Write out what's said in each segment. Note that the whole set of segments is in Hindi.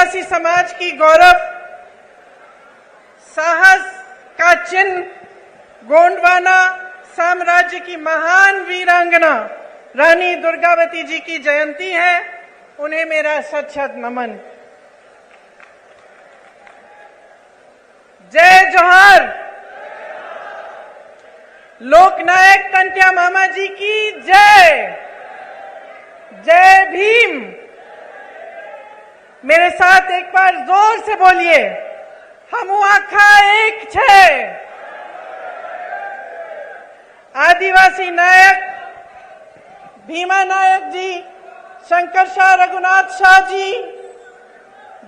आदिवासी समाज की गौरव, साहस का चिन्ह गोंडवाना साम्राज्य की महान वीरांगना रानी दुर्गावती जी की जयंती है। उन्हें मेरा शत शत नमन। जय जोहार। लोकनायक टंट्या मामा जी की जय। जय भीम। मेरे साथ एक बार जोर से बोलिए, हमू आखा एक छे। आदिवासी नायक भीमा नायक जी, शंकर शाह रघुनाथ शाह जी,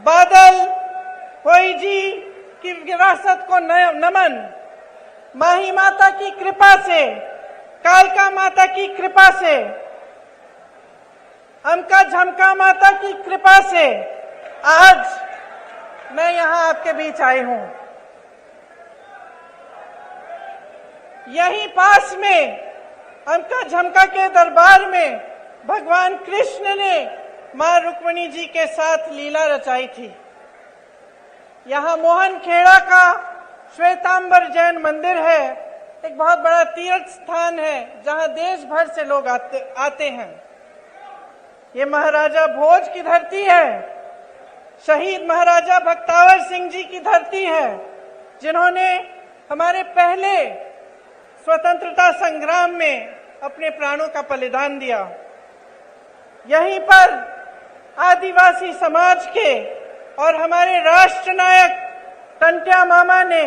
बादल कोई जी की विरासत को नमन। माही माता की कृपा से, कालका माता की कृपा से, अमका झमका माता की कृपा से आज मैं यहां आपके बीच आई हूं। यहीं पास में अमका झमका के दरबार में भगवान कृष्ण ने मां रुक्मिणी जी के साथ लीला रचाई थी। यहां मोहन खेड़ा का श्वेतांबर जैन मंदिर है, एक बहुत बड़ा तीर्थ स्थान है जहां देश भर से लोग आते हैं। ये महाराजा भोज की धरती है, शहीद महाराजा भक्तावर सिंह जी की धरती है, जिन्होंने हमारे पहले स्वतंत्रता संग्राम में अपने प्राणों का बलिदान दिया। यहीं पर आदिवासी समाज के और हमारे राष्ट्र नायक टंट्या मामा ने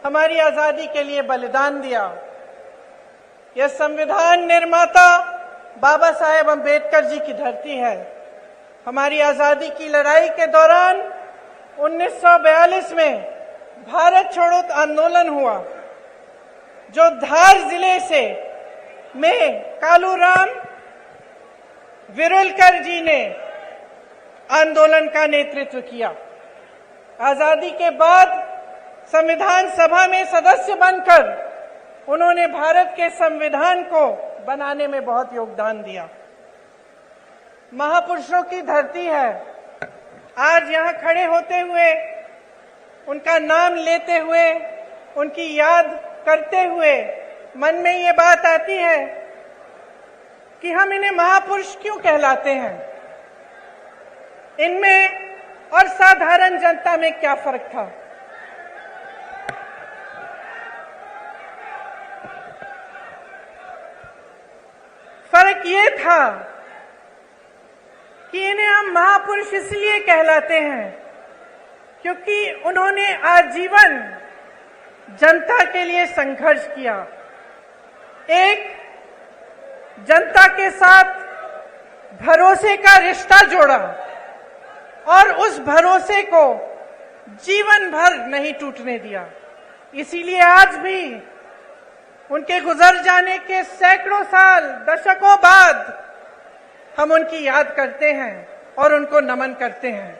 हमारी आजादी के लिए बलिदान दिया। यह संविधान निर्माता बाबा साहेब अम्बेडकर जी की धरती है। हमारी आजादी की लड़ाई के दौरान 1942 में भारत छोड़ो आंदोलन हुआ, जो धार जिले से में कालूराम विरुलकर जी ने आंदोलन का नेतृत्व किया। आजादी के बाद संविधान सभा में सदस्य बनकर उन्होंने भारत के संविधान को बनाने में बहुत योगदान दिया। महापुरुषों की धरती है। आज यहां खड़े होते हुए, उनका नाम लेते हुए, उनकी याद करते हुए मन में ये बात आती है कि हम इन्हें महापुरुष क्यों कहलाते हैं। इनमें और साधारण जनता में क्या फर्क था? फर्क ये था कि इन्हें हम महापुरुष इसलिए कहलाते हैं क्योंकि उन्होंने आजीवन जनता के लिए संघर्ष किया, एक जनता के साथ भरोसे का रिश्ता जोड़ा और उस भरोसे को जीवन भर नहीं टूटने दिया। इसीलिए आज भी उनके गुजर जाने के सैकड़ों साल, दशकों बाद हम उनकी याद करते हैं और उनको नमन करते हैं।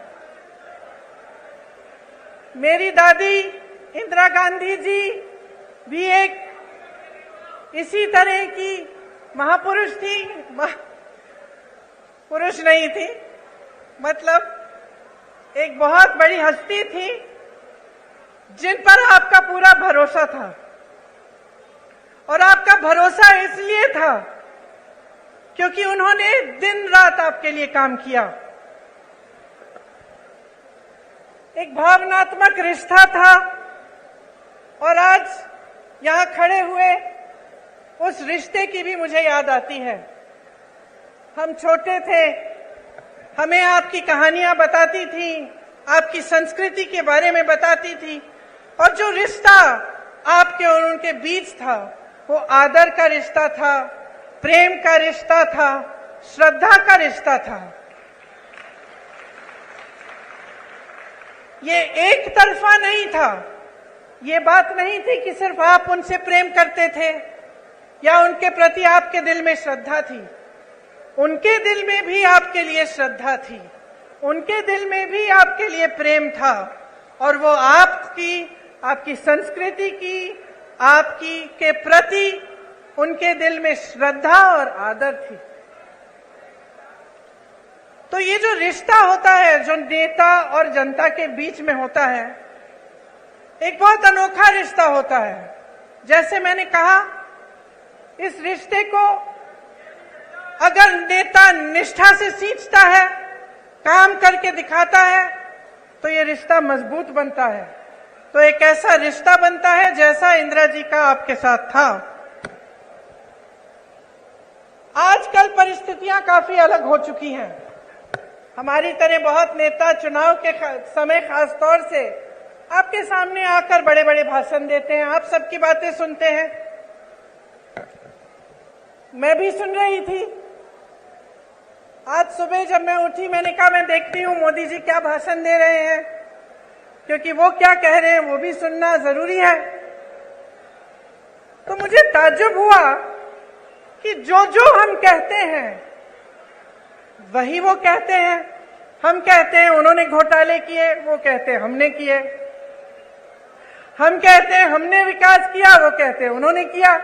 मेरी दादी इंदिरा गांधी जी भी एक इसी तरह की महापुरुष थी, पुरुष नहीं थी, मतलब एक बहुत बड़ी हस्ती थी जिन पर आपका पूरा भरोसा था। और आपका भरोसा इसलिए था क्योंकि उन्होंने दिन रात आपके लिए काम किया। एक भावनात्मक रिश्ता था और आज यहां खड़े हुए उस रिश्ते की भी मुझे याद आती है। हम छोटे थे, हमें आपकी कहानियां बताती थी, आपकी संस्कृति के बारे में बताती थी, और जो रिश्ता आपके और उनके बीच था वो आदर का रिश्ता था, प्रेम का रिश्ता था, श्रद्धा का रिश्ता था। ये एक तरफा नहीं था। ये बात नहीं थी कि सिर्फ आप उनसे प्रेम करते थे या उनके प्रति आपके दिल में श्रद्धा थी। उनके दिल में भी आपके लिए श्रद्धा थी, उनके दिल में भी आपके लिए प्रेम था, और वो आपकी संस्कृति की, आपकी के प्रति उनके दिल में श्रद्धा और आदर थी। तो ये जो रिश्ता होता है जो नेता और जनता के बीच में होता है, एक बहुत अनोखा रिश्ता होता है। जैसे मैंने कहा, इस रिश्ते को अगर नेता निष्ठा से सींचता है, काम करके दिखाता है, तो ये रिश्ता मजबूत बनता है। तो एक ऐसा रिश्ता बनता है जैसा इंदिरा जी का आपके साथ था। आजकल परिस्थितियां काफी अलग हो चुकी हैं। हमारी तरह बहुत नेता चुनाव के समय खास तौर से आपके सामने आकर बड़े बड़े भाषण देते हैं, आप सबकी बातें सुनते हैं। मैं भी सुन रही थी। आज सुबह जब मैं उठी, मैंने कहा मैं देखती हूँ मोदी जी क्या भाषण दे रहे हैं, क्योंकि वो क्या कह रहे हैं वो भी सुनना जरूरी है। तो मुझे ताज्जुब हुआ कि जो जो हम कहते हैं वही वो कहते हैं। हम कहते हैं उन्होंने घोटाले किए, वो कहते हैं हमने किए। हम कहते हैं हमने विकास किया, वो कहते हैं उन्होंने किया।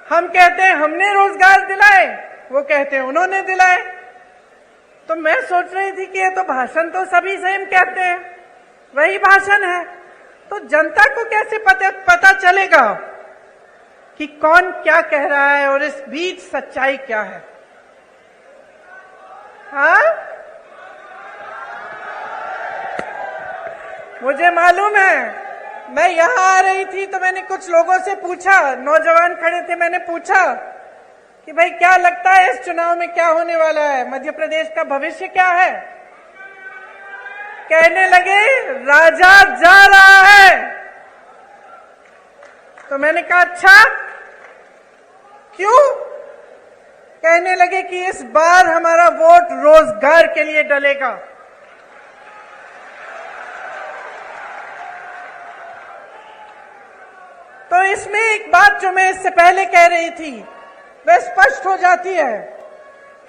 हम कहते हैं हमने रोजगार दिलाए, वो कहते हैं उन्होंने दिलाए। तो मैं सोच रही थी कि ये तो भाषण तो सभी सेम कहते हैं, वही भाषण है। तो जनता को कैसे पता चलेगा कि कौन क्या कह रहा है और इस बीच सच्चाई क्या है? हाँ, मुझे मालूम है। मैं यहां आ रही थी तो मैंने कुछ लोगों से पूछा, नौजवान खड़े थे, मैंने पूछा कि भाई क्या लगता है इस चुनाव में क्या होने वाला है, मध्य प्रदेश का भविष्य क्या है? कहने लगे राजा जा रहा है। तो मैंने कहा अच्छा क्यों? कहने लगे कि इस बार हमारा वोट रोजगार के लिए डलेगा। तो इसमें एक बात जो मैं इससे पहले कह रही थी वह स्पष्ट हो जाती है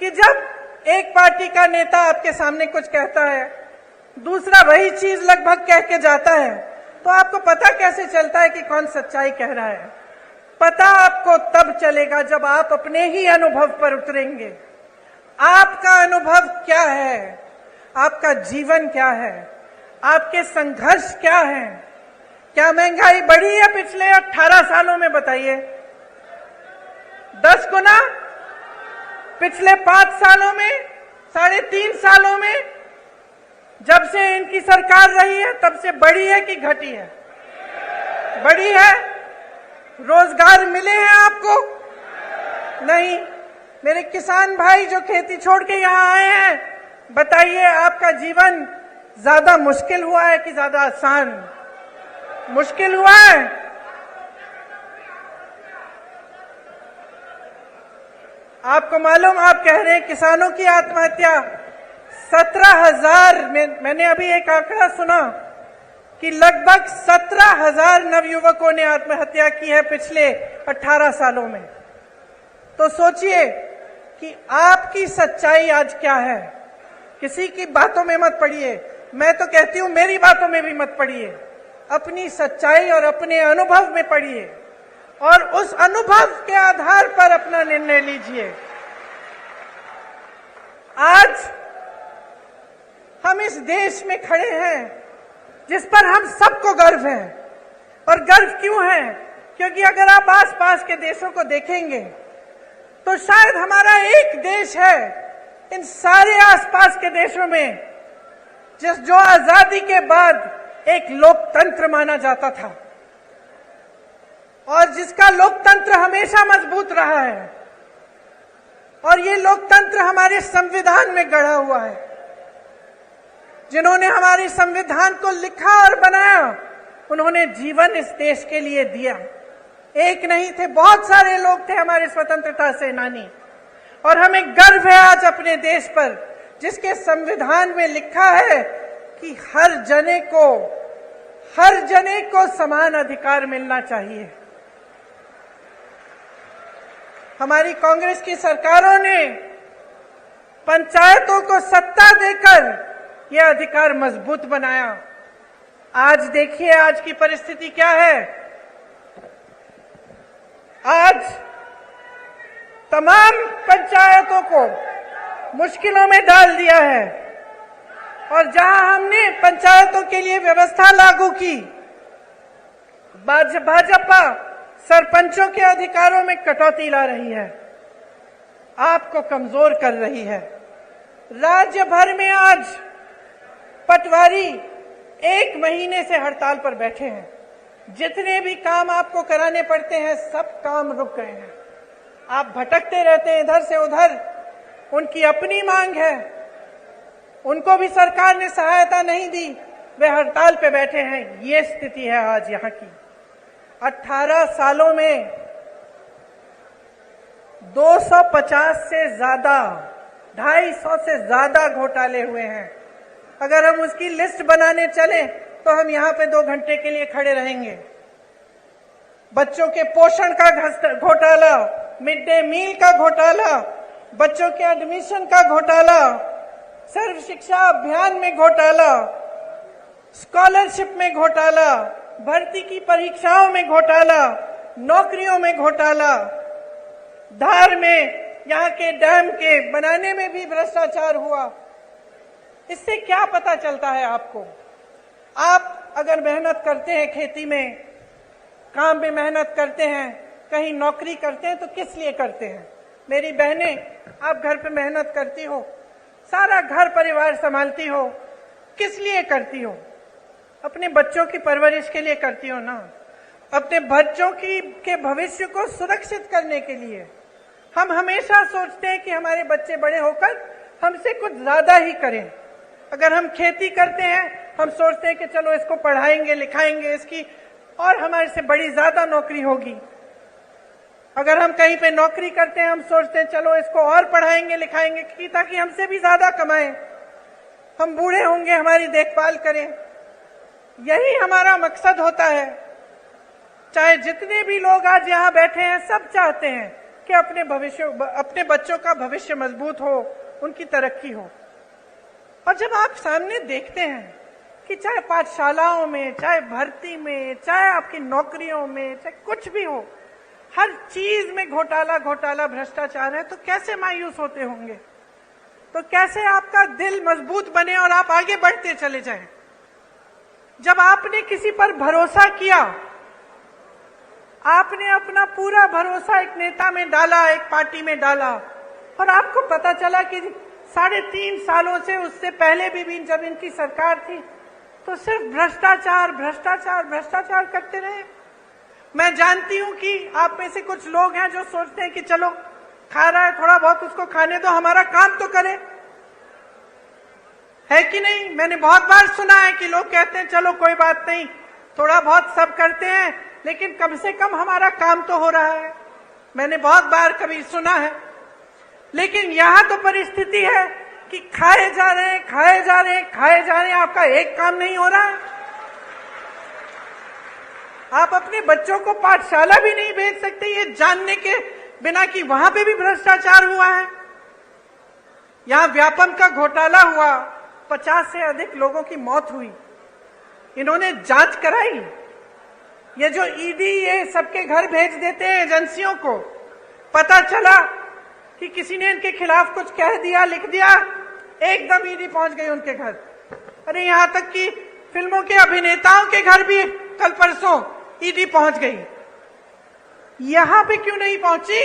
कि जब एक पार्टी का नेता आपके सामने कुछ कहता है, दूसरा वही चीज लगभग कह के जाता है, तो आपको पता कैसे चलता है कि कौन सच्चाई कह रहा है? पता आपको तब चलेगा जब आप अपने ही अनुभव पर उतरेंगे। आपका अनुभव क्या है? आपका जीवन क्या है? आपके संघर्ष क्या है? क्या महंगाई बढ़ी है पिछले 18 सालों में? बताइए। 10 गुना? पिछले 5 सालों में? 3.5 सालों में? जब से इनकी सरकार रही है तब से बढ़ी है कि घटी है? बढ़ी है। रोजगार मिले हैं आपको? नहीं। मेरे किसान भाई जो खेती छोड़ के यहां आए हैं, बताइए आपका जीवन ज्यादा मुश्किल हुआ है कि ज्यादा आसान? मुश्किल हुआ है। आपको मालूम, आप कह रहे हैं किसानों की आत्महत्या 17,000 में, मैंने अभी एक आंकड़ा सुना कि लगभग 17,000 नवयुवकों ने आत्महत्या की है पिछले 18 सालों में। तो सोचिए कि आपकी सच्चाई आज क्या है। किसी की बातों में मत पड़िए, मैं तो कहती हूं मेरी बातों में भी मत पड़िए, अपनी सच्चाई और अपने अनुभव में पड़िए और उस अनुभव के आधार पर अपना निर्णय लीजिए। आज हम इस देश में खड़े हैं जिस पर हम सबको गर्व है। और गर्व क्यों है? क्योंकि अगर आप आसपास के देशों को देखेंगे तो शायद हमारा एक देश है इन सारे आसपास के देशों में जो आजादी के बाद एक लोकतंत्र माना जाता था और जिसका लोकतंत्र हमेशा मजबूत रहा है। और ये लोकतंत्र हमारे संविधान में गढ़ा हुआ है। जिन्होंने हमारे संविधान को लिखा और बनाया, उन्होंने जीवन इस देश के लिए दिया। एक नहीं थे, बहुत सारे लोग थे हमारे स्वतंत्रता सेनानी। और हमें गर्व है आज अपने देश पर, जिसके संविधान में लिखा है कि हर जने को समान अधिकार मिलना चाहिए। हमारी कांग्रेस की सरकारों ने पंचायतों को सत्ता देकर यह अधिकार मजबूत बनाया। आज देखिए आज की परिस्थिति क्या है। आज तमाम पंचायतों को मुश्किलों में डाल दिया है। और जहां हमने पंचायतों के लिए व्यवस्था लागू की, भाजपा सरपंचों के अधिकारों में कटौती ला रही है, आपको कमजोर कर रही है। राज्य भर में आज पटवारी 1 महीने से हड़ताल पर बैठे हैं। जितने भी काम आपको कराने पड़ते हैं सब काम रुक गए हैं। आप भटकते रहते हैं इधर से उधर। उनकी अपनी मांग है, उनको भी सरकार ने सहायता नहीं दी, वे हड़ताल पे बैठे हैं। ये स्थिति है आज यहाँ की। 18 सालों में 250 से ज्यादा, 250 से ज्यादा घोटाले हुए हैं। अगर हम उसकी लिस्ट बनाने चले तो हम यहाँ पे 2 घंटे के लिए खड़े रहेंगे। बच्चों के पोषण का घोटाला, मिड डे मील का घोटाला, बच्चों के एडमिशन का घोटाला, सर्व शिक्षा अभियान में घोटाला, स्कॉलरशिप में घोटाला, भर्ती की परीक्षाओं में घोटाला, नौकरियों में घोटाला, धार में यहाँ के डैम के बनाने में भी भ्रष्टाचार हुआ। इससे क्या पता चलता है आपको? आप अगर मेहनत करते हैं, खेती में काम में मेहनत करते हैं, कहीं नौकरी करते हैं तो किस लिए करते हैं? मेरी बहनें, आप घर पे मेहनत करती हो, सारा घर परिवार संभालती हो, किस लिए करती हो? अपने बच्चों की परवरिश के लिए करती हो ना, अपने बच्चों के भविष्य को सुरक्षित करने के लिए। हम हमेशा सोचते हैं कि हमारे बच्चे बड़े होकर हमसे कुछ ज्यादा ही करें। अगर हम खेती करते हैं, हम सोचते हैं कि चलो इसको पढ़ाएंगे लिखाएंगे, इसकी और हमारे से बड़ी ज्यादा नौकरी होगी। अगर हम कहीं पे नौकरी करते हैं, हम सोचते हैं चलो इसको और पढ़ाएंगे लिखाएंगे कि ताकि हमसे भी ज्यादा कमाएं, हम बूढ़े होंगे हमारी देखभाल करें। यही हमारा मकसद होता है। चाहे जितने भी लोग आज यहाँ बैठे हैं, सब चाहते हैं कि अपने बच्चों का भविष्य मजबूत हो, उनकी तरक्की हो। और जब आप सामने देखते हैं कि चाहे पाठशालाओं में, चाहे भर्ती में, चाहे आपकी नौकरियों में, चाहे कुछ भी हो, हर चीज में घोटाला घोटाला भ्रष्टाचार है, तो कैसे मायूस होते होंगे? तो कैसे आपका दिल मजबूत बने और आप आगे बढ़ते चले जाएं? जब आपने किसी पर भरोसा किया, आपने अपना पूरा भरोसा एक नेता में डाला, एक पार्टी में डाला, और आपको पता चला कि 3.5 सालों से, उससे पहले भी जब इनकी सरकार थी, तो सिर्फ भ्रष्टाचार भ्रष्टाचार भ्रष्टाचार करते रहे। मैं जानती हूं कि आप में से कुछ लोग हैं जो सोचते हैं कि चलो खा रहा है, थोड़ा बहुत उसको खाने दो, हमारा काम तो करे, है कि नहीं? मैंने बहुत बार सुना है कि लोग कहते हैं चलो कोई बात नहीं, थोड़ा बहुत सब करते हैं, लेकिन कम से कम हमारा काम तो हो रहा है। मैंने बहुत बार कभी सुना है। लेकिन यहां तो परिस्थिति है कि खाए जा रहे हैं, खाए जा रहे हैं, खाए जा रहे हैं, आपका एक काम नहीं हो रहा है। आप अपने बच्चों को पाठशाला भी नहीं भेज सकते ये जानने के बिना कि वहां पे भी भ्रष्टाचार हुआ है। यहां व्यापम का घोटाला हुआ, 50 से अधिक लोगों की मौत हुई। इन्होंने जांच कराई। ये जो ईडी ये सबके घर भेज देते हैं एजेंसियों को, पता चला कि किसी ने इनके खिलाफ कुछ कह दिया, लिख दिया, एकदम ईडी पहुंच गई उनके घर। अरे यहां तक कि फिल्मों के अभिनेताओं के घर भी कल परसों ईडी पहुंच गई। यहां पे क्यों नहीं पहुंची?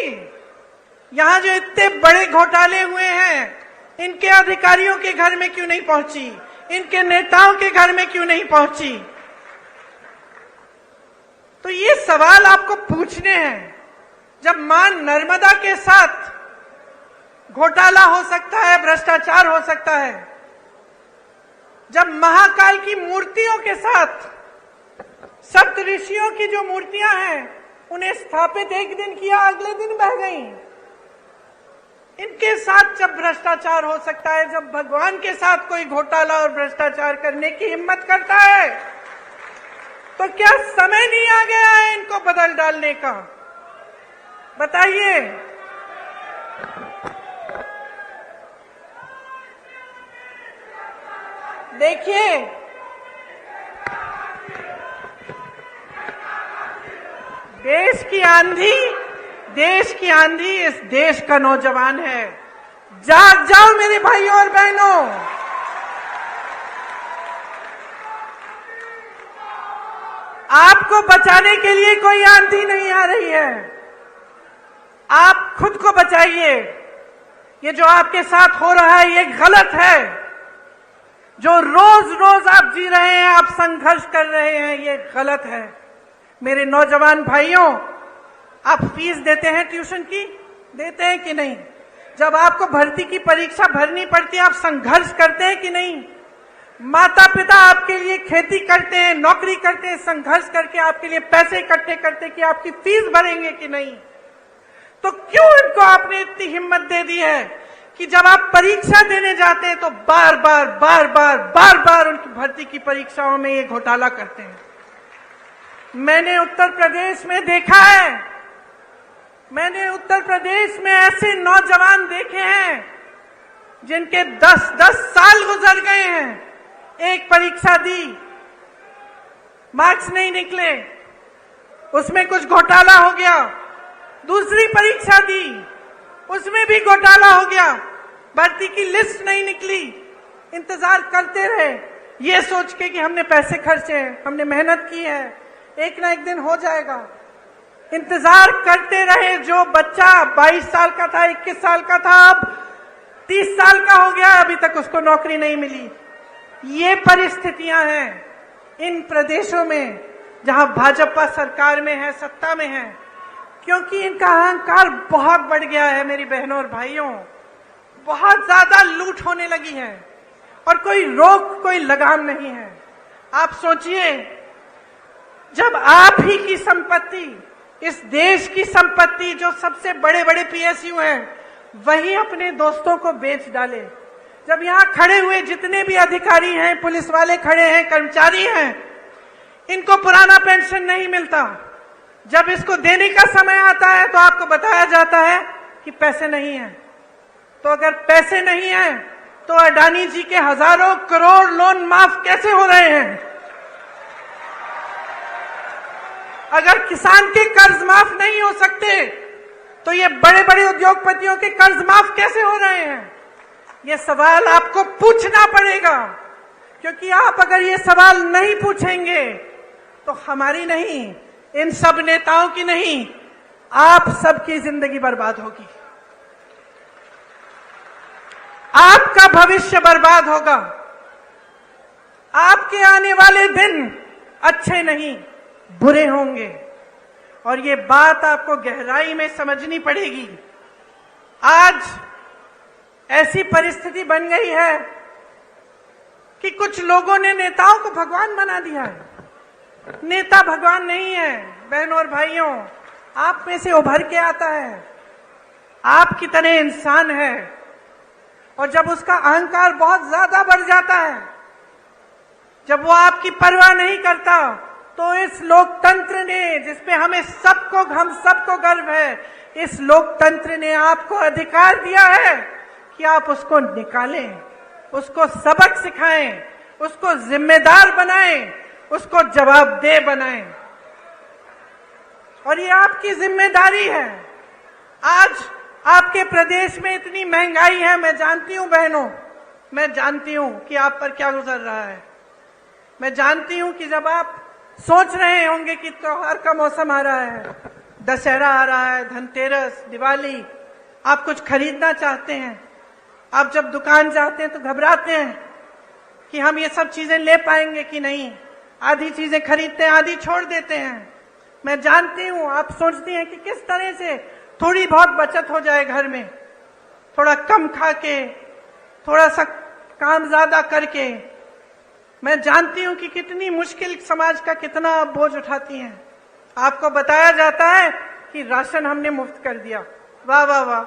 यहां जो इतने बड़े घोटाले हुए हैं, इनके अधिकारियों के घर में क्यों नहीं पहुंची? इनके नेताओं के घर में क्यों नहीं पहुंची? तो ये सवाल आपको पूछने हैं। जब मां नर्मदा के साथ घोटाला हो सकता है, भ्रष्टाचार हो सकता है, जब महाकाल की मूर्तियों के साथ सप्त ऋषियों की जो मूर्तियां हैं, उन्हें स्थापित एक दिन किया, अगले दिन बह गई, इनके साथ जब भ्रष्टाचार हो सकता है, जब भगवान के साथ कोई घोटाला और भ्रष्टाचार करने की हिम्मत करता है, तो क्या समय नहीं आ गया है इनको बदल डालने का? बताइए। देखिए, देश की आंधी इस देश का नौजवान है। जाग जाओ मेरे भाइयों और बहनों। आपको बचाने के लिए कोई आंधी नहीं आ रही है, आप खुद को बचाइए। ये जो आपके साथ हो रहा है ये गलत है। जो रोज रोज आप जी रहे हैं, आप संघर्ष कर रहे हैं, ये गलत है। मेरे नौजवान भाइयों, आप फीस देते हैं ट्यूशन की, देते हैं कि नहीं? जब आपको भर्ती की परीक्षा भरनी पड़ती है, आप संघर्ष करते हैं कि नहीं? माता पिता आपके लिए खेती करते हैं, नौकरी करते हैं, संघर्ष करके आपके लिए पैसे इकट्ठे करते कि आपकी फीस भरेंगे कि नहीं? तो क्यों इनको आपने इतनी हिम्मत दे दी है कि जब आप परीक्षा देने जाते हैं तो बार बार उनकी भर्ती की परीक्षाओं में ये घोटाला करते हैं? मैंने उत्तर प्रदेश में देखा है, मैंने उत्तर प्रदेश में ऐसे नौजवान देखे हैं जिनके 10-10 साल गुजर गए हैं। एक परीक्षा दी, मार्क्स नहीं निकले, उसमें कुछ घोटाला हो गया। दूसरी परीक्षा दी, उसमें भी घोटाला हो गया, भर्ती की लिस्ट नहीं निकली। इंतजार करते रहे ये सोच के कि हमने पैसे खर्चे हैं, हमने मेहनत की है, एक ना एक दिन हो जाएगा। इंतजार करते रहे। जो बच्चा 22 साल का था, 21 साल का था, अब 30 साल का हो गया, अभी तक उसको नौकरी नहीं मिली। ये परिस्थितियां हैं इन प्रदेशों में जहां भाजपा सरकार में है, सत्ता में है, क्योंकि इनका अहंकार बहुत बढ़ गया है। मेरी बहनों और भाइयों, बहुत ज्यादा लूट होने लगी है और कोई रोक, कोई लगाम नहीं है। आप सोचिए, जब आप ही की संपत्ति, इस देश की संपत्ति, जो सबसे बड़े बड़े पीएसयू हैं, वही अपने दोस्तों को बेच डाले। जब यहाँ खड़े हुए जितने भी अधिकारी हैं, पुलिस वाले खड़े हैं, कर्मचारी हैं, इनको पुराना पेंशन नहीं मिलता। जब इसको देने का समय आता है तो आपको बताया जाता है कि पैसे नहीं हैं। तो अगर पैसे नहीं हैं तो अडानी जी के हजारों करोड़ लोन माफ कैसे हो रहे हैं? अगर किसान के कर्ज माफ नहीं हो सकते तो ये बड़े बड़े उद्योगपतियों के कर्ज माफ कैसे हो रहे हैं? ये सवाल आपको पूछना पड़ेगा, क्योंकि आप अगर ये सवाल नहीं पूछेंगे तो हमारी नहीं, इन सब नेताओं की नहीं, आप सबकी जिंदगी बर्बाद होगी, आपका भविष्य बर्बाद होगा। आपके आने वाले दिन अच्छे नहीं, बुरे होंगे, और ये बात आपको गहराई में समझनी पड़ेगी। आज ऐसी परिस्थिति बन गई है कि कुछ लोगों ने नेताओं को भगवान बना दिया है। नेता भगवान नहीं है बहनों और भाइयों, आप में से उभर के आता है, आपकी तरह इंसान है, और जब उसका अहंकार बहुत ज्यादा बढ़ जाता है, जब वो आपकी परवाह नहीं करता, तो इस लोकतंत्र ने, जिसपे हम सबको गर्व है, इस लोकतंत्र ने आपको अधिकार दिया है कि आप उसको निकालें, उसको सबक सिखाएं, उसको जिम्मेदार बनाएं, उसको जवाबदेह बनाएं। और ये आपकी जिम्मेदारी है। आज आपके प्रदेश में इतनी महंगाई है, मैं जानती हूं बहनों, मैं जानती हूं कि आप पर क्या गुजर रहा है। मैं जानती हूं कि जब आप सोच रहे होंगे कि त्योहार का मौसम आ रहा है, दशहरा आ रहा है, धनतेरस, दिवाली, आप कुछ खरीदना चाहते हैं, आप जब दुकान जाते हैं तो घबराते हैं कि हम ये सब चीजें ले पाएंगे कि नहीं। आधी चीजें खरीदते हैं, आधी छोड़ देते हैं। मैं जानती हूं आप सोचती हैं कि किस तरह से थोड़ी बहुत बचत हो जाए घर में, थोड़ा कम खा के, थोड़ा सा काम ज्यादा करके। मैं जानती हूं कि कितनी मुश्किल समाज का कितना आप बोझ उठाती हैं। आपको बताया जाता है कि राशन हमने मुफ्त कर दिया, वाह वाह वाह,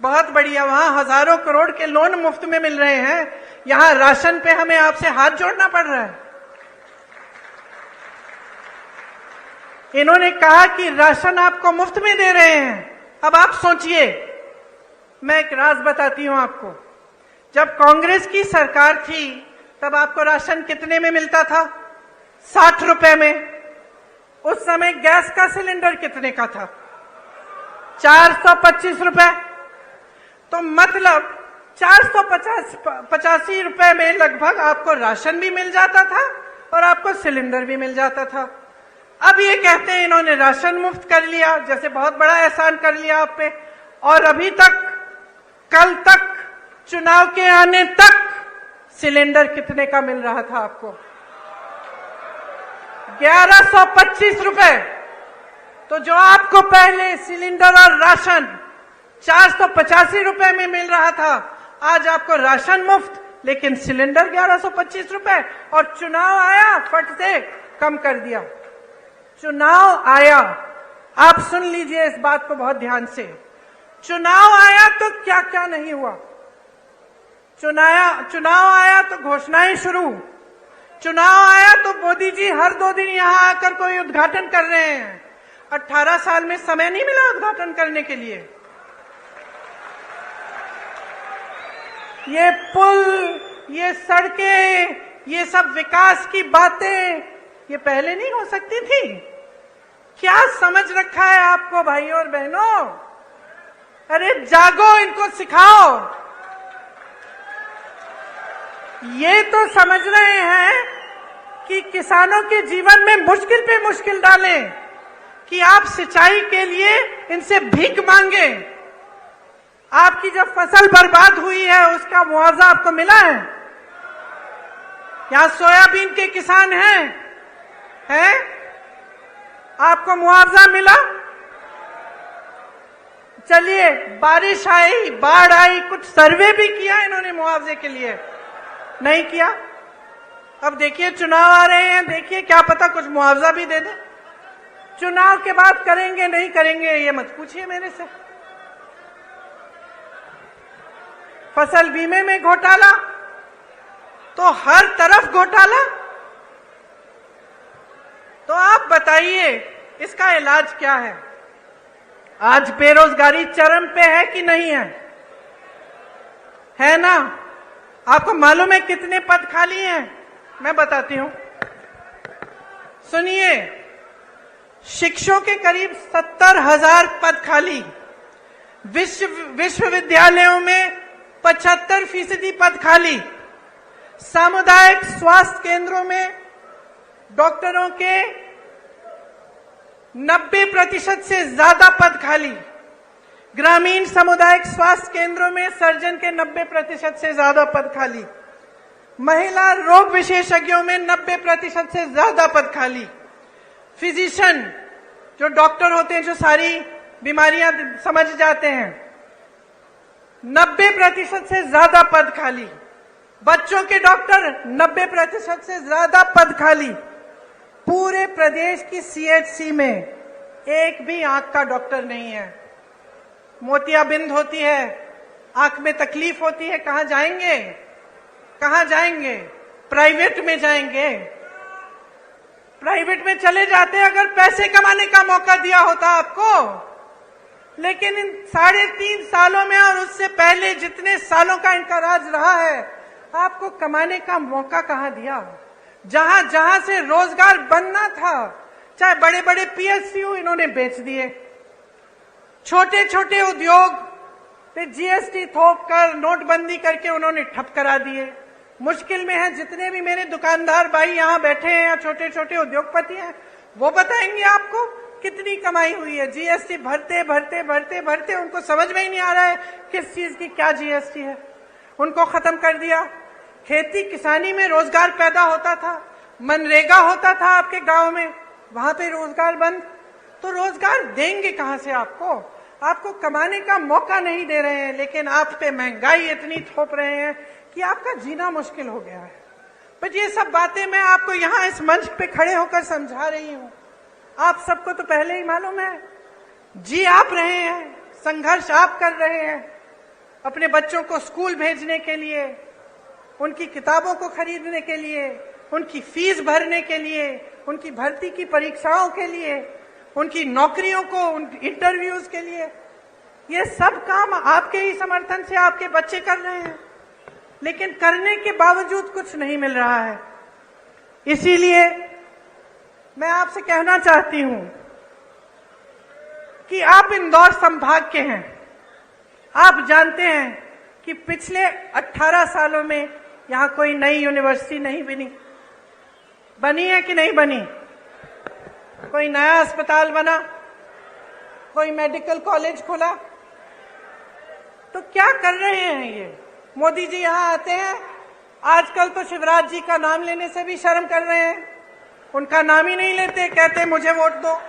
बहुत बढ़िया, वहां हजारों करोड़ के लोन मुफ्त में मिल रहे हैं, यहां राशन पे हमें आपसे हाथ जोड़ना पड़ रहा है। इन्होंने कहा कि राशन आपको मुफ्त में दे रहे हैं। अब आप सोचिए, मैं एक राज बताती हूं आपको, जब कांग्रेस की सरकार थी तब आपको राशन कितने में मिलता था? 60 रुपए में। उस समय गैस का सिलेंडर कितने का था? 425 रुपए। तो तो मतलब 485 रुपए में लगभग आपको राशन भी मिल जाता था और आपको सिलेंडर भी मिल जाता था। अब ये कहते हैं इन्होंने राशन मुफ्त कर लिया, जैसे बहुत बड़ा एहसान कर लिया आप पे। और अभी तक, कल तक, चुनाव के आने तक सिलेंडर कितने का मिल रहा था आपको? 1125 रुपए। तो जो आपको पहले सिलेंडर और राशन 485 रुपए में मिल रहा था, आज आपको राशन मुफ्त लेकिन सिलेंडर 1125 रुपए। और चुनाव आया, फट से कम कर दिया। चुनाव आया, आप सुन लीजिए इस बात को बहुत ध्यान से। चुनाव आया तो क्या क्या नहीं हुआ। चुनाव आया तो घोषणाएं शुरू। चुनाव आया तो मोदी जी हर 2 दिन यहां आकर कोई उद्घाटन कर रहे हैं। 18 साल में समय नहीं मिला उद्घाटन करने के लिए। ये पुल, ये सड़कें, ये सब विकास की बातें ये पहले नहीं हो सकती थी? क्या समझ रखा है आपको भाइयों और बहनों? अरे जागो, इनको सिखाओ। ये तो समझ रहे हैं कि किसानों के जीवन में मुश्किल पे मुश्किल डालें, कि आप सिंचाई के लिए इनसे भीख मांगे। आपकी जब फसल बर्बाद हुई है उसका मुआवजा आपको मिला है? यहां सोयाबीन के किसान हैं? आपको मुआवजा मिला? चलिए, बारिश आई, बाढ़ आई, कुछ सर्वे भी किया इन्होंने मुआवजे के लिए? नहीं किया। अब देखिए चुनाव आ रहे हैं, देखिए क्या पता कुछ मुआवजा भी दे दे। चुनाव के बाद करेंगे नहीं करेंगे ये मत पूछिए मेरे से। फसल बीमे में घोटाला, तो हर तरफ घोटाला। तो आप बताइए इसका इलाज क्या है? आज बेरोजगारी चरम पे है कि नहीं है? है ना? आपको मालूम है कितने पद खाली हैं? मैं बताती हूं, सुनिए। शिक्षकों के करीब 70,000 पद खाली। विश्वविद्यालयों में 75% पद खाली। सामुदायिक स्वास्थ्य केंद्रों में डॉक्टरों के 90% से ज्यादा पद खाली। ग्रामीण सामुदायिक स्वास्थ्य केंद्रों में सर्जन के 90% से ज्यादा पद खाली। महिला रोग विशेषज्ञों में 90% से ज्यादा पद खाली। फिजिशियन, जो डॉक्टर होते हैं, जो सारी बीमारियां समझ जाते हैं, 90% से ज्यादा पद खाली। बच्चों के डॉक्टर 90% से ज्यादा पद खाली। पूरे प्रदेश की सीएचसी में एक भी आंख का डॉक्टर नहीं है। मोतियाबिंद होती है, आंख में तकलीफ होती है, कहां जाएंगे? कहां जाएंगे? प्राइवेट में जाएंगे। प्राइवेट में चले जाते अगर पैसे कमाने का मौका दिया होता आपको। लेकिन इन 3.5 सालों में और उससे पहले जितने सालों का इनका राज रहा है, आपको कमाने का मौका कहां दिया? जहां जहां से रोजगार बनना था, चाहे बड़े बड़े पीएसयू इन्होंने बेच दिए। छोटे छोटे उद्योग पे जीएसटी थोप कर, नोटबंदी करके उन्होंने ठप करा दिए। मुश्किल में है जितने भी मेरे दुकानदार भाई यहाँ बैठे हैं या छोटे छोटे उद्योगपति हैं, वो बताएंगे आपको कितनी कमाई हुई है। जीएसटी भरते भरते भरते भरते उनको समझ में ही नहीं आ रहा है किस चीज की क्या जीएसटी है। उनको खत्म कर दिया। खेती किसानी में रोजगार पैदा होता था, मनरेगा होता था आपके गांव में, वहां पे रोजगार बंद। तो रोजगार देंगे कहां से आपको? आपको कमाने का मौका नहीं दे रहे हैं, लेकिन आप पे महंगाई इतनी थोप रहे हैं कि आपका जीना मुश्किल हो गया है। पर ये सब बातें मैं आपको यहाँ इस मंच पे खड़े होकर समझा रही हूँ। आप सबको तो पहले ही मालूम है। जी आप रहे हैं, संघर्ष आप कर रहे हैं अपने बच्चों को स्कूल भेजने के लिए, उनकी किताबों को खरीदने के लिए, उनकी फीस भरने के लिए, उनकी भर्ती की परीक्षाओं के लिए, उनकी नौकरियों को, उन इंटरव्यूज के लिए। ये सब काम आपके ही समर्थन से आपके बच्चे कर रहे हैं, लेकिन करने के बावजूद कुछ नहीं मिल रहा है। इसीलिए मैं आपसे कहना चाहती हूं कि आप इंदौर संभाग के हैं, आप जानते हैं कि पिछले 18 सालों में यहां कोई नई यूनिवर्सिटी नहीं बनी है कि नहीं बनी? कोई नया अस्पताल बना? कोई मेडिकल कॉलेज खुला? तो क्या कर रहे हैं ये? मोदी जी यहां आते हैं, आजकल तो शिवराज जी का नाम लेने से भी शर्म कर रहे हैं, उनका नाम ही नहीं लेते, कहते मुझे वोट दो।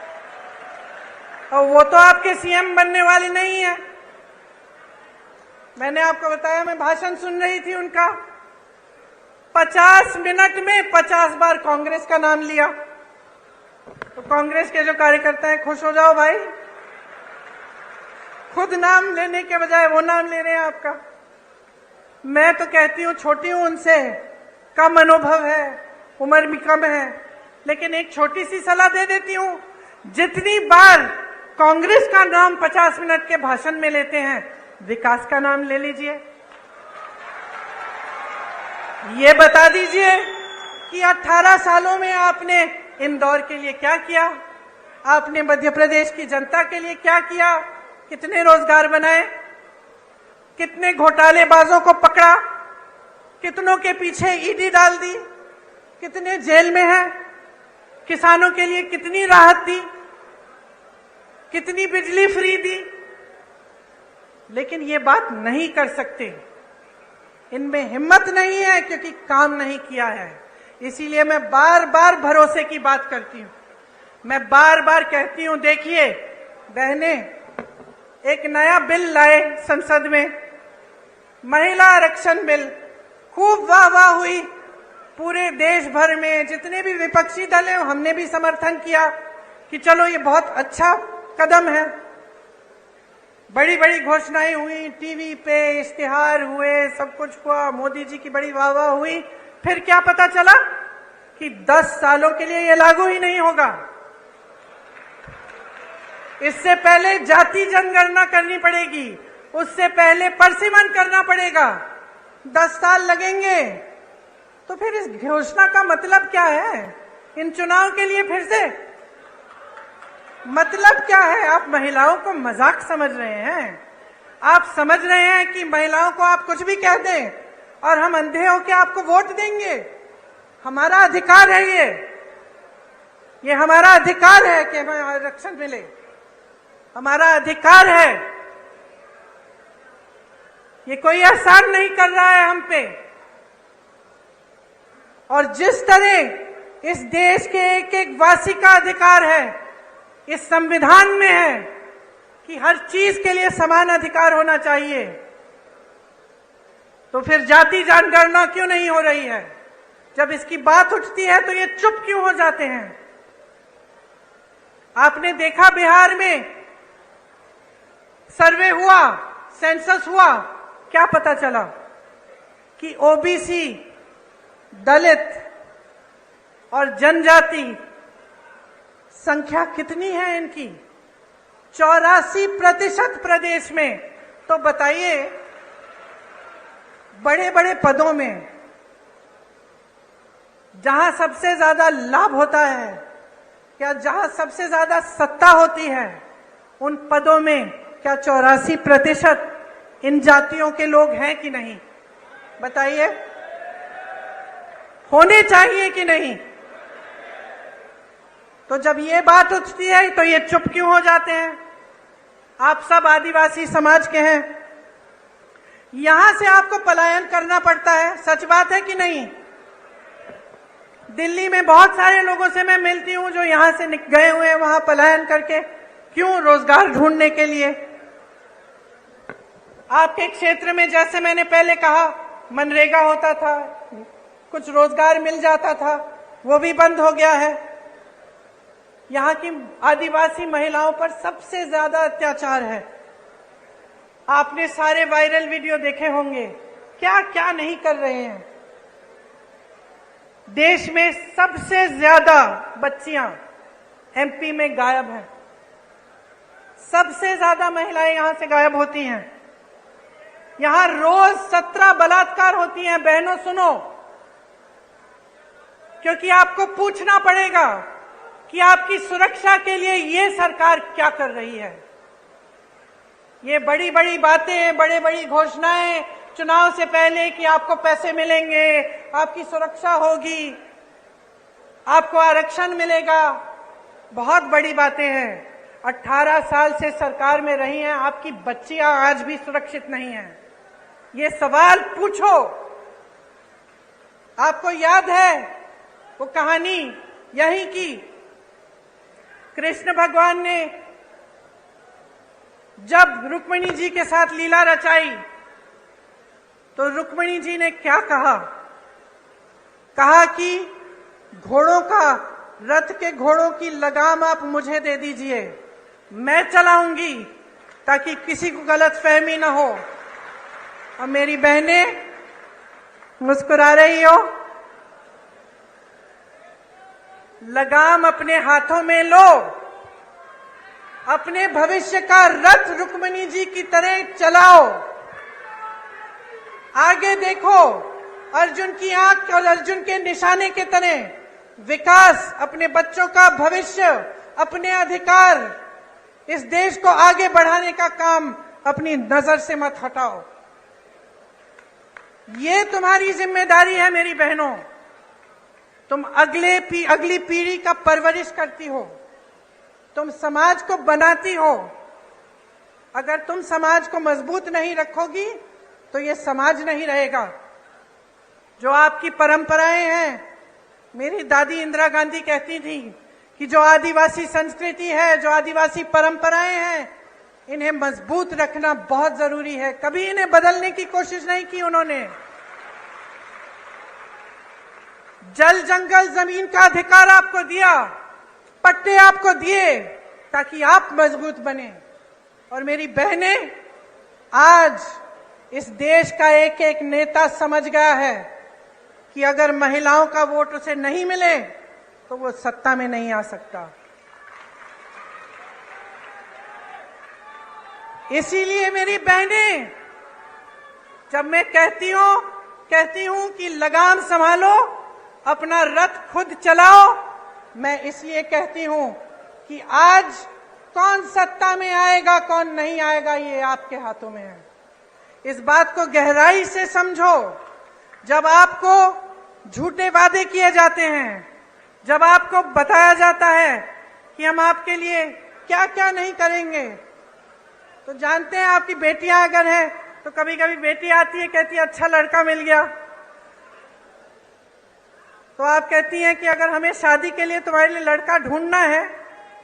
और वो तो आपके सीएम बनने वाले नहीं है। मैंने आपको बताया, मैं भाषण सुन रही थी उनका, 50 मिनट में 50 बार कांग्रेस का नाम लिया। तो कांग्रेस के जो कार्यकर्ता हैं, खुश हो जाओ भाई, खुद नाम लेने के बजाय वो नाम ले रहे हैं आपका। मैं तो कहती हूं, छोटी हूं उनसे, कम अनुभव है, उम्र भी कम है, लेकिन एक छोटी सी सलाह दे देती हूं, जितनी बार कांग्रेस का नाम 50 मिनट के भाषण में लेते हैं, विकास का नाम ले लीजिए। ये बता दीजिए कि 18 सालों में आपने इंदौर के लिए क्या किया, आपने मध्य प्रदेश की जनता के लिए क्या किया, कितने रोजगार बनाए, कितने घोटालेबाजों को पकड़ा, कितनों के पीछे ईडी डाल दी, कितने जेल में हैं, किसानों के लिए कितनी राहत दी, कितनी बिजली फ्री दी। लेकिन ये बात नहीं कर सकते, इनमें हिम्मत नहीं है, क्योंकि काम नहीं किया है। इसीलिए मैं बार बार भरोसे की बात करती हूं, मैं बार बार कहती हूं, देखिए बहने, एक नया बिल लाए संसद में, महिला आरक्षण बिल, खूब वाह वाह हुई पूरे देश भर में, जितने भी विपक्षी दल हैं हमने भी समर्थन किया कि चलो ये बहुत अच्छा कदम है। बड़ी बड़ी घोषणाएं हुई, टीवी पे इश्तिहार हुए, सब कुछ हुआ, मोदी जी की बड़ी वाह वाह हुई। फिर क्या पता चला कि 10 सालों के लिए ये लागू ही नहीं होगा। इससे पहले जाति जनगणना करनी पड़ेगी, उससे पहले परसिमन करना पड़ेगा, 10 साल लगेंगे। तो फिर इस घोषणा का मतलब क्या है? इन चुनाव के लिए फिर से मतलब क्या है? आप महिलाओं को मजाक समझ रहे हैं? आप समझ रहे हैं कि महिलाओं को आप कुछ भी कह दें और हम अंधे होकर आपको वोट देंगे? हमारा अधिकार है ये हमारा अधिकार है कि हमें आरक्षण मिले, हमारा अधिकार है। ये कोई एहसान नहीं कर रहा है हम पे। और जिस तरह इस देश के एक एक वासी का अधिकार है, इस संविधान में है कि हर चीज के लिए समान अधिकार होना चाहिए, तो फिर जाति जनगणना क्यों नहीं हो रही है? जब इसकी बात उठती है तो ये चुप क्यों हो जाते हैं? आपने देखा बिहार में सर्वे हुआ, सेंसस हुआ, क्या पता चला कि ओबीसी, दलित और जनजाति संख्या कितनी है इनकी? 84% प्रदेश में। तो बताइए, बड़े बड़े पदों में जहां सबसे ज्यादा लाभ होता है या जहां सबसे ज्यादा सत्ता होती है, उन पदों में क्या 84% इन जातियों के लोग हैं कि नहीं? बताइए, होने चाहिए कि नहीं? तो जब ये बात उठती है तो ये चुप क्यों हो जाते हैं? आप सब आदिवासी समाज के हैं, यहां से आपको पलायन करना पड़ता है, सच बात है कि नहीं? दिल्ली में बहुत सारे लोगों से मैं मिलती हूं जो यहां से गए हुए हैं वहां पलायन करके, क्यों? रोजगार ढूंढने के लिए। आपके क्षेत्र में जैसे मैंने पहले कहा, मनरेगा होता था, कुछ रोजगार मिल जाता था, वो भी बंद हो गया है। यहाँ की आदिवासी महिलाओं पर सबसे ज्यादा अत्याचार है। आपने सारे वायरल वीडियो देखे होंगे, क्या क्या नहीं कर रहे हैं। देश में सबसे ज्यादा बच्चियां एमपी में गायब हैं, सबसे ज्यादा महिलाएं यहां से गायब होती हैं। यहां रोज 17 बलात्कार होती हैं। बहनों सुनो, क्योंकि आपको पूछना पड़ेगा कि आपकी सुरक्षा के लिए ये सरकार क्या कर रही है। ये बड़ी बड़ी बातें, बड़ी बड़ी घोषणाएं चुनाव से पहले कि आपको पैसे मिलेंगे, आपकी सुरक्षा होगी, आपको आरक्षण मिलेगा, बहुत बड़ी बातें हैं। 18 साल से सरकार में रही हैं, आपकी बच्चियां आज भी सुरक्षित नहीं हैं। ये सवाल पूछो। आपको याद है वो कहानी यही की कृष्ण भगवान ने जब रुक्मिणी जी के साथ लीला रचाई तो रुक्मिणी जी ने क्या कहा? कहा कि घोड़ों का, रथ के घोड़ों की लगाम आप मुझे दे दीजिए, मैं चलाऊंगी ताकि किसी को गलतफहमी ना हो। और मेरी बहनें मुस्कुरा रही हो, लगाम अपने हाथों में लो, अपने भविष्य का रथ रुक्मिणी जी की तरह चलाओ। आगे देखो, अर्जुन की आंख और अर्जुन के निशाने के तरह विकास, अपने बच्चों का भविष्य, अपने अधिकार, इस देश को आगे बढ़ाने का काम अपनी नजर से मत हटाओ। ये तुम्हारी जिम्मेदारी है मेरी बहनों। तुम अगली पीढ़ी का परवरिश करती हो, तुम समाज को बनाती हो। अगर तुम समाज को मजबूत नहीं रखोगी तो ये समाज नहीं रहेगा। जो आपकी परंपराएं हैं, मेरी दादी इंदिरा गांधी कहती थी कि जो आदिवासी संस्कृति है, जो आदिवासी परंपराएं हैं, इन्हें मजबूत रखना बहुत जरूरी है। कभी इन्हें बदलने की कोशिश नहीं की उन्होंने। जल, जंगल, जमीन का अधिकार आपको दिया, पट्टे आपको दिए ताकि आप मजबूत बने। और मेरी बहनें, आज इस देश का एक एक नेता समझ गया है कि अगर महिलाओं का वोट उसे नहीं मिले तो वो सत्ता में नहीं आ सकता। इसीलिए मेरी बहनें, जब मैं कहती हूं कि लगाम संभालो, अपना रथ खुद चलाओ, मैं इसलिए कहती हूं कि आज कौन सत्ता में आएगा, कौन नहीं आएगा, ये आपके हाथों में है। इस बात को गहराई से समझो। जब आपको झूठे वादे किए जाते हैं, जब आपको बताया जाता है कि हम आपके लिए क्या क्या नहीं करेंगे, तो जानते हैं आपकी बेटियां अगर हैं तो कभी कभी बेटी आती है, कहती है अच्छा लड़का मिल गया, तो आप कहती हैं कि अगर हमें शादी के लिए तुम्हारे लिए लड़का ढूंढना है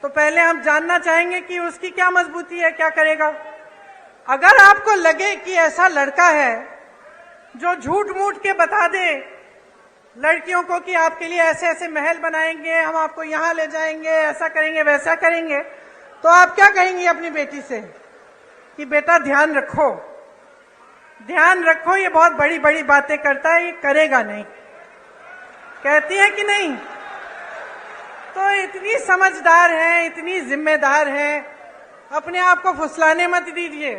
तो पहले हम जानना चाहेंगे कि उसकी क्या मजबूती है, क्या करेगा। अगर आपको लगे कि ऐसा लड़का है जो झूठ मूठ के बता दे लड़कियों को कि आपके लिए ऐसे ऐसे महल बनाएंगे, हम आपको यहां ले जाएंगे, ऐसा करेंगे, वैसा करेंगे, तो आप क्या कहेंगी अपनी बेटी से कि बेटा ध्यान रखो, ध्यान रखो, ये बहुत बड़ी बड़ी बातें करता है, ये करेगा नहीं। कहती है कि नहीं? तो इतनी समझदार है, इतनी जिम्मेदार है, अपने आप को फुसलाने मत दीजिए।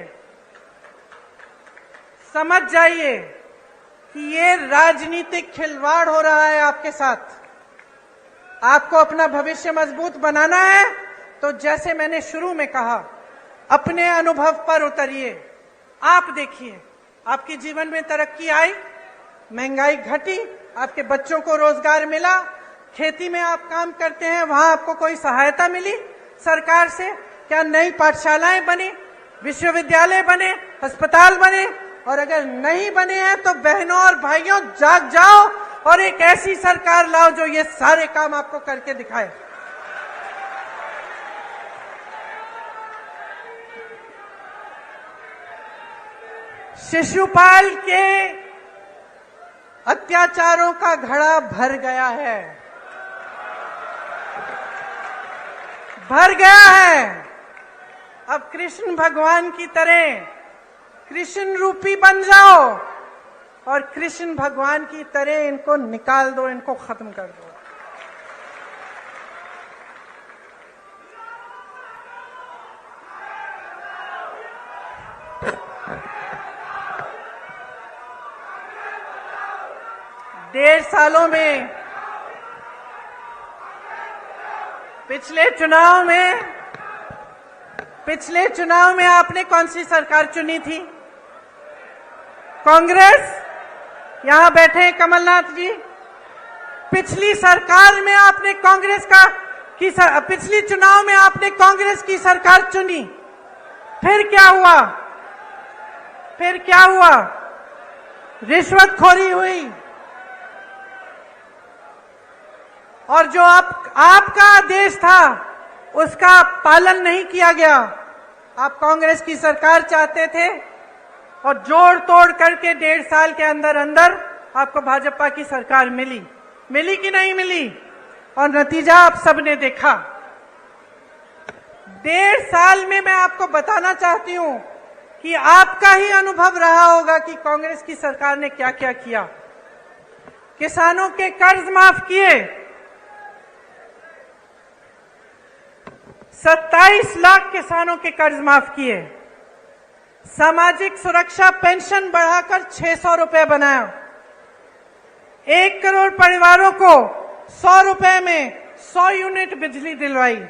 समझ जाइए कि ये राजनीतिक खिलवाड़ हो रहा है आपके साथ। आपको अपना भविष्य मजबूत बनाना है तो जैसे मैंने शुरू में कहा, अपने अनुभव पर उतरिए। आप देखिए, आपके जीवन में तरक्की आई, महंगाई घटी, आपके बच्चों को रोजगार मिला, खेती में आप काम करते हैं, वहां आपको कोई सहायता मिली सरकार से? क्या नई पाठशालाएं बनी, विश्वविद्यालय बने, अस्पताल बने? और अगर नहीं बने हैं तो बहनों और भाइयों, जाग जाओ और एक ऐसी सरकार लाओ जो ये सारे काम आपको करके दिखाए। शिशुपाल के अत्याचारों का घड़ा भर गया है, भर गया है। अब कृष्ण भगवान की तरह कृष्ण रूपी बन जाओ और कृष्ण भगवान की तरह इनको निकाल दो, इनको खत्म कर दो। डेढ़ सालों में, पिछले चुनाव में पिछले चुनाव में आपने कौन सी सरकार चुनी थी? कांग्रेस। यहां बैठे कमलनाथ जी, पिछली सरकार में आपने पिछली चुनाव में आपने कांग्रेस की सरकार चुनी। फिर क्या हुआ? रिश्वतखोरी हुई और जो आपका आदेश था उसका पालन नहीं किया गया। आप कांग्रेस की सरकार चाहते थे और जोड़ तोड़ करके 1.5 साल के अंदर अंदर आपको भाजपा की सरकार मिली कि नहीं मिली? और नतीजा आप सबने देखा। 1.5 साल में मैं आपको बताना चाहती हूं कि आपका ही अनुभव रहा होगा कि कांग्रेस की सरकार ने क्या क्या किया। किसानों के कर्ज माफ किए, 27 लाख किसानों के कर्ज माफ किए, सामाजिक सुरक्षा पेंशन बढ़ाकर 600 रुपए बनाया, 1 करोड़ परिवारों को 100 रुपए में 100 यूनिट बिजली दिलवाई,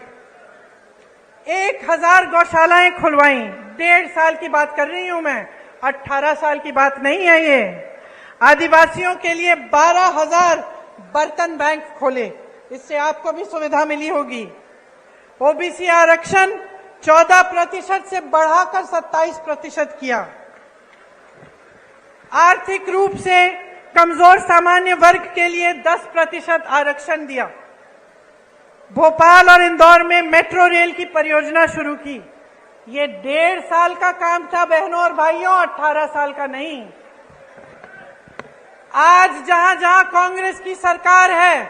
1000 गौशालाएं खुलवाई। 1.5 साल की बात कर रही हूं मैं, 18 साल की बात नहीं है ये। आदिवासियों के लिए 12,000 बर्तन बैंक खोले, इससे आपको भी सुविधा मिली होगी। ओबीसी आरक्षण 14% से बढ़ाकर 27% किया। आर्थिक रूप से कमजोर सामान्य वर्ग के लिए 10% आरक्षण दिया। भोपाल और इंदौर में मेट्रो रेल की परियोजना शुरू की। ये 1.5 साल का काम था बहनों और भाइयों, 18 साल का नहीं। आज जहां जहां कांग्रेस की सरकार है,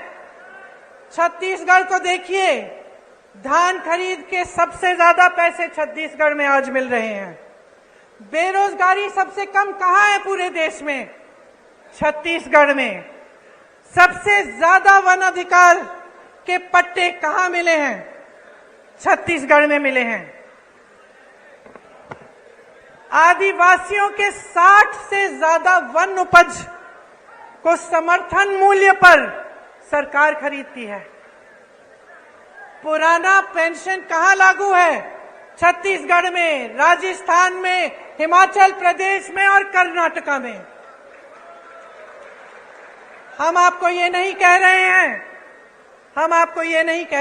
छत्तीसगढ़ को देखिए, धान खरीद के सबसे ज्यादा पैसे छत्तीसगढ़ में आज मिल रहे हैं। बेरोजगारी सबसे कम कहां है पूरे देश में? छत्तीसगढ़ में। सबसे ज्यादा वन अधिकार के पट्टे कहां मिले हैं? छत्तीसगढ़ में मिले हैं। आदिवासियों के 60 से ज्यादा वन उपज को समर्थन मूल्य पर सरकार खरीदती है। पुराना पेंशन कहां लागू है? छत्तीसगढ़ में, राजस्थान में, हिमाचल प्रदेश में और कर्नाटका में। हम आपको ये नहीं कह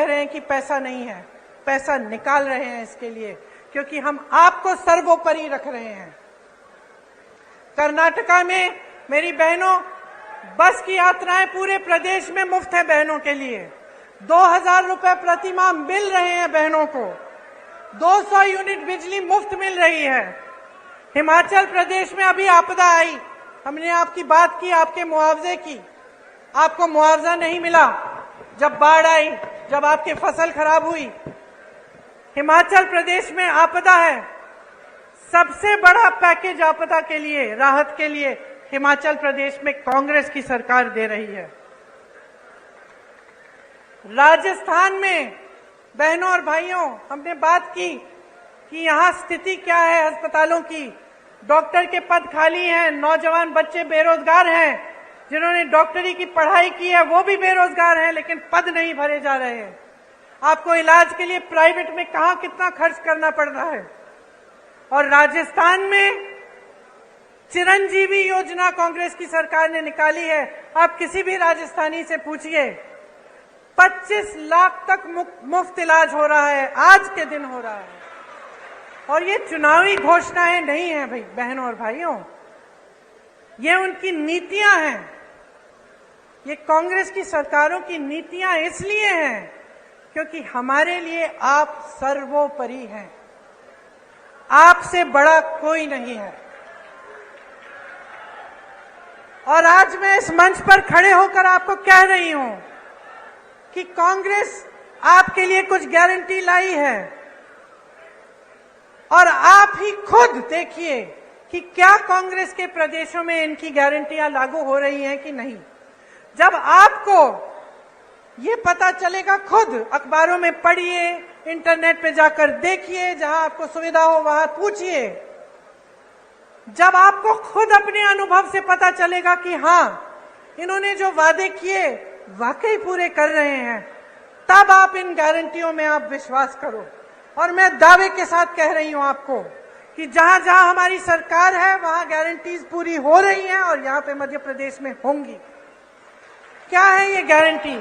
रहे हैं कि पैसा नहीं है, पैसा निकाल रहे हैं इसके लिए, क्योंकि हम आपको सर्वोपरि रख रहे हैं। कर्नाटका में मेरी बहनों, बस की यात्राएं पूरे प्रदेश में मुफ्त है बहनों के लिए। 2,000 रुपए प्रति माह मिल रहे हैं बहनों को। 200 यूनिट बिजली मुफ्त मिल रही है। हिमाचल प्रदेश में अभी आपदा आई, हमने आपकी बात की, आपके मुआवजे की। आपको मुआवजा नहीं मिला जब बाढ़ आई, जब आपकी फसल खराब हुई। हिमाचल प्रदेश में आपदा है, सबसे बड़ा पैकेज आपदा के लिए, राहत के लिए हिमाचल प्रदेश में कांग्रेस की सरकार दे रही है। राजस्थान में बहनों और भाइयों, हमने बात की कि यहां स्थिति क्या है अस्पतालों की। डॉक्टर के पद खाली हैं, नौजवान बच्चे बेरोजगार हैं, जिन्होंने डॉक्टरी की पढ़ाई की है वो भी बेरोजगार हैं, लेकिन पद नहीं भरे जा रहे हैं। आपको इलाज के लिए प्राइवेट में कहां कितना खर्च करना पड़ रहा है। और राजस्थान में चिरंजीवी योजना कांग्रेस की सरकार ने निकाली है। आप किसी भी राजस्थानी से पूछिए, 25 लाख तक मुफ्त इलाज हो रहा है, आज के दिन हो रहा है। और ये चुनावी घोषणाएं नहीं है भाई बहनों और भाइयों, ये उनकी नीतियां हैं। ये कांग्रेस की सरकारों की नीतियां इसलिए हैं क्योंकि हमारे लिए आप सर्वोपरि हैं, आपसे बड़ा कोई नहीं है। और आज मैं इस मंच पर खड़े होकर आपको कह रही हूं कि कांग्रेस आपके लिए कुछ गारंटी लाई है, और आप ही खुद देखिए कि क्या कांग्रेस के प्रदेशों में इनकी गारंटियां लागू हो रही हैं कि नहीं। जब आपको ये पता चलेगा, खुद अखबारों में पढ़िए, इंटरनेट पे जाकर देखिए, जहां आपको सुविधा हो वहां पूछिए। जब आपको खुद अपने अनुभव से पता चलेगा कि हां, इन्होंने जो वादे किए वाकई पूरे कर रहे हैं, तब आप इन गारंटियों में आप विश्वास करो। और मैं दावे के साथ कह रही हूं आपको कि जहां जहां हमारी सरकार है वहां गारंटीज पूरी हो रही हैं और यहां पे मध्य प्रदेश में होंगी। क्या है ये गारंटी?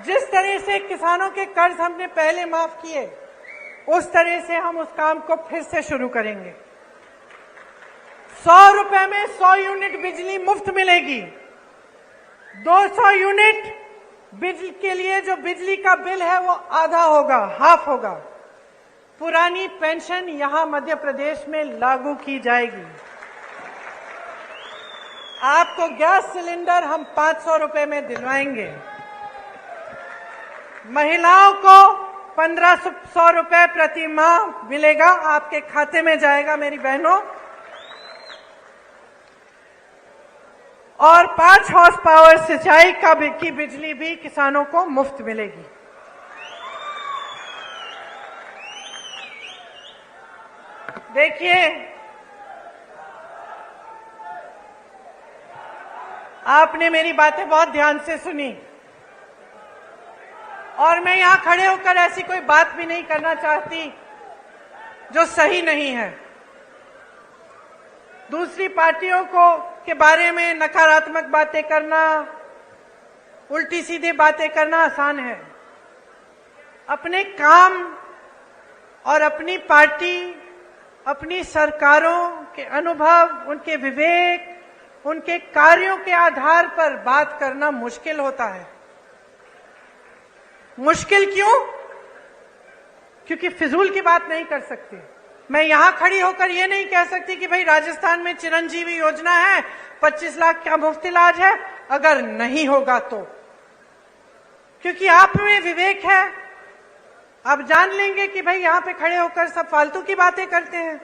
जिस तरह से किसानों के कर्ज हमने पहले माफ किए, उस तरह से हम उस काम को फिर से शुरू करेंगे। 100 रुपए में 100 यूनिट बिजली मुफ्त मिलेगी। 200 यूनिट बिजली के लिए जो बिजली का बिल है वो आधा होगा, हाफ होगा। पुरानी पेंशन यहां मध्य प्रदेश में लागू की जाएगी। आपको गैस सिलेंडर हम 500 रुपए में दिलवाएंगे। महिलाओं को 1500 रुपए प्रति माह मिलेगा, आपके खाते में जाएगा मेरी बहनों। और 5 हॉर्स पावर सिंचाई की बिजली भी किसानों को मुफ्त मिलेगी। देखिए, आपने मेरी बातें बहुत ध्यान से सुनी और मैं यहां खड़े होकर ऐसी कोई बात भी नहीं करना चाहती जो सही नहीं है। दूसरी पार्टियों के बारे में नकारात्मक बातें करना, उल्टी सीधी बातें करना आसान है। अपने काम और अपनी पार्टी, अपनी सरकारों के अनुभव, उनके विवेक, उनके कार्यों के आधार पर बात करना मुश्किल होता है। मुश्किल क्यों? क्योंकि फिजूल की बात नहीं कर सकते। मैं यहां खड़ी होकर ये नहीं कह सकती कि भाई राजस्थान में चिरंजीवी योजना है, 25 लाख का मुफ्त इलाज है, अगर नहीं होगा तो। क्योंकि आप में विवेक है, आप जान लेंगे कि भाई यहां पे खड़े होकर सब फालतू की बातें करते हैं।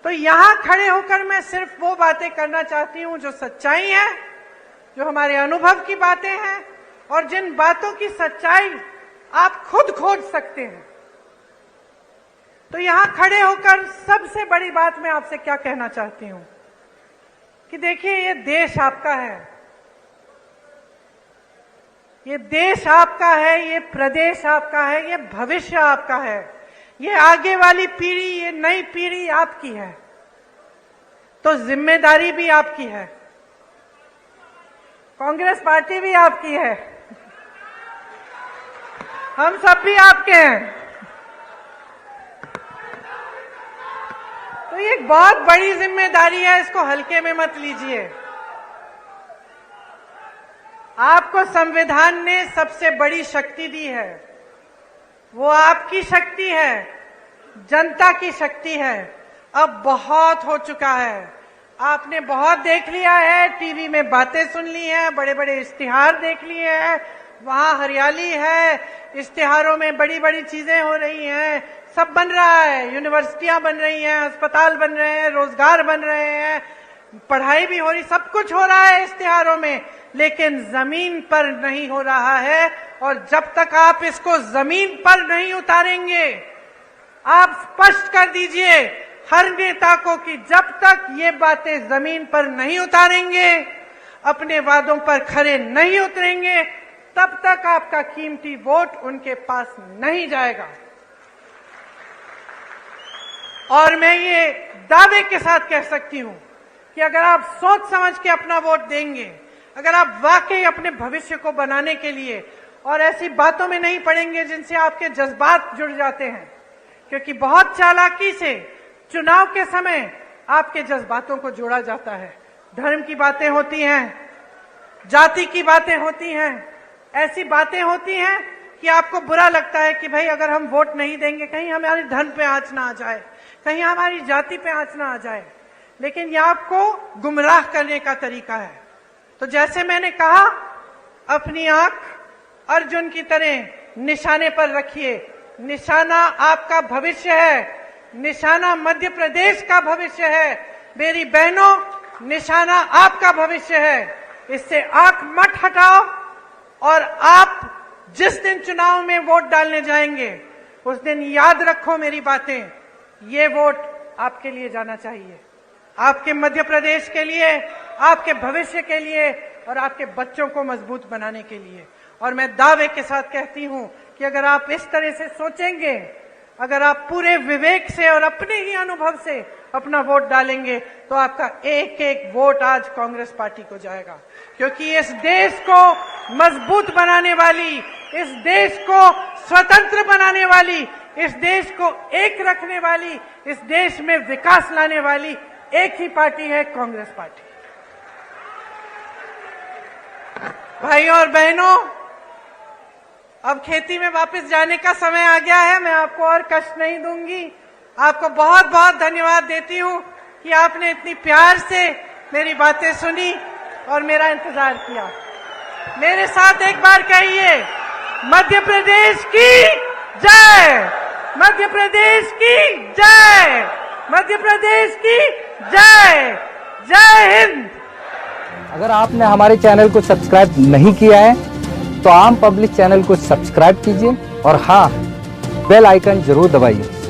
तो यहां खड़े होकर मैं सिर्फ वो बातें करना चाहती हूं जो सच्चाई है, जो हमारे अनुभव की बातें हैं और जिन बातों की सच्चाई आप खुद खोज सकते हैं। तो यहां खड़े होकर सबसे बड़ी बात मैं आपसे क्या कहना चाहती हूं कि देखिए, ये देश आपका है, ये देश आपका है, ये प्रदेश आपका है, ये भविष्य आपका है, ये आगे वाली पीढ़ी, ये नई पीढ़ी आपकी है। तो जिम्मेदारी भी आपकी है। कांग्रेस पार्टी भी आपकी है, हम सब भी आपके हैं। तो ये एक बहुत बड़ी जिम्मेदारी है, इसको हल्के में मत लीजिए। आपको संविधान ने सबसे बड़ी शक्ति दी है, वो आपकी शक्ति है, जनता की शक्ति है। अब बहुत हो चुका है, आपने बहुत देख लिया है, टीवी में बातें सुन ली हैं, बड़े बड़े इश्तिहार देख लिए हैं, वहां हरियाली है, इश्तिहारों में बड़ी बड़ी चीजें हो रही हैं, सब बन रहा है, यूनिवर्सिटियां बन रही हैं, अस्पताल बन रहे हैं, रोजगार बन रहे हैं, पढ़ाई भी हो रही, सब कुछ हो रहा है इश्तिहारों में, लेकिन जमीन पर नहीं हो रहा है। और जब तक आप इसको जमीन पर नहीं उतारेंगे, आप स्पष्ट कर दीजिए हर नेता को कि जब तक ये बातें जमीन पर नहीं उतारेंगे, अपने वादों पर खरे नहीं उतरेंगे, तब तक आपका कीमती वोट उनके पास नहीं जाएगा। और मैं ये दावे के साथ कह सकती हूं कि अगर आप सोच समझ के अपना वोट देंगे, अगर आप वाकई अपने भविष्य को बनाने के लिए और ऐसी बातों में नहीं पड़ेंगे जिनसे आपके जज्बात जुड़ जाते हैं, क्योंकि बहुत चालाकी से चुनाव के समय आपके जज्बातों को जोड़ा जाता है। धर्म की बातें होती हैं, जाति की बातें होती हैं, ऐसी बातें होती हैं कि आपको बुरा लगता है कि भाई अगर हम वोट नहीं देंगे कहीं हमारे धर्म पे आंच ना आ जाए, कहीं हमारी जाति पे आंच ना आ जाए, लेकिन यह आपको गुमराह करने का तरीका है। तो जैसे मैंने कहा, अपनी आंख अर्जुन की तरह निशाने पर रखिए। निशाना आपका भविष्य है, निशाना मध्य प्रदेश का भविष्य है। मेरी बहनों, निशाना आपका भविष्य है, इससे आंख मत हटाओ। और आप जिस दिन चुनाव में वोट डालने जाएंगे, उस दिन याद रखो मेरी बातें, ये वोट आपके लिए जाना चाहिए, आपके मध्य प्रदेश के लिए, आपके भविष्य के लिए और आपके बच्चों को मजबूत बनाने के लिए। और मैं दावे के साथ कहती हूं कि अगर आप इस तरह से सोचेंगे अगर आप पूरे विवेक से और अपने ही अनुभव से अपना वोट डालेंगे तो आपका एक एक वोट आज कांग्रेस पार्टी को जाएगा, क्योंकि इस देश को मजबूत बनाने वाली, इस देश को स्वतंत्र बनाने वाली, इस देश को एक रखने वाली, इस देश में विकास लाने वाली एक ही पार्टी है, कांग्रेस पार्टी। भाइयों और बहनों, अब खेती में वापस जाने का समय आ गया है। मैं आपको और कष्ट नहीं दूंगी। आपको बहुत बहुत धन्यवाद देती हूं कि आपने इतनी प्यार से मेरी बातें सुनी और मेरा इंतजार किया। मेरे साथ एक बार कहिए, मध्य प्रदेश की जय, मध्य प्रदेश की जय, मध्य प्रदेश की जय, जय हिंद। अगर आपने हमारे चैनल को सब्सक्राइब नहीं किया है तो आम पब्लिक चैनल को सब्सक्राइब कीजिए और हाँ, बेल आइकन जरूर दबाइए।